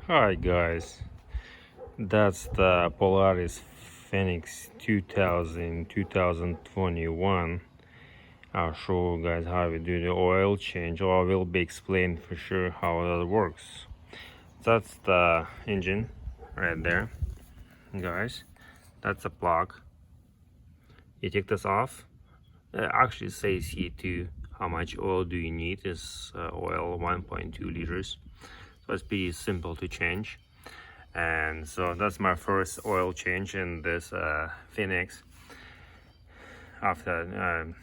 Hi guys, that's the Polaris Phoenix 2021. I'll show you guys how we do the oil change, or I will be explained for sure how that works. That's the engine right there, guys. That's a plug. You take this off. It actually says here too how much oil do you need. Is oil 1.2 liters, so it's pretty simple to change. And so that's my first oil change in this Phoenix after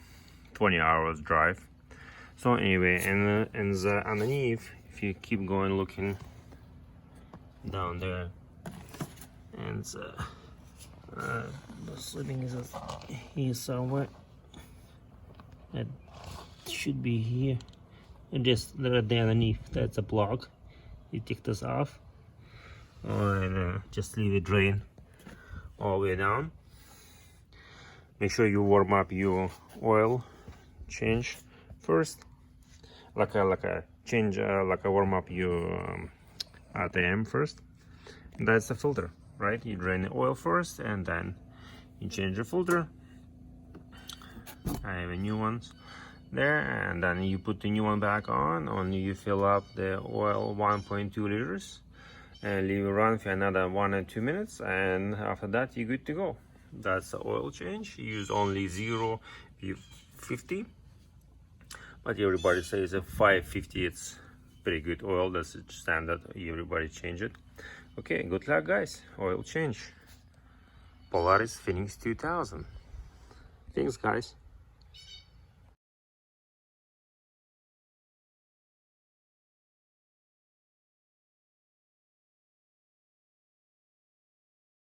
20 hours drive. So anyway, and underneath, if you keep going looking down there, and the sleeping is here somewhere. It should be here, and just right there underneath, that's a plug. You take this off and just leave it drain all the way down. Make sure you warm up your oil change first, like a warm up your ATM first. And that's the filter, right? You drain the oil first and then you change the filter. I have a new one there, and then you put the new one back on. Only you fill up the oil 1.2 liters and leave it run for another 1 or 2 minutes, and after that you're good to go. That's the oil change. You use only 0.50, but everybody says a 550 it's pretty good oil. That's the standard, everybody change it. Okay, good luck guys. Oil change, Polaris Phoenix 2000. Thanks guys.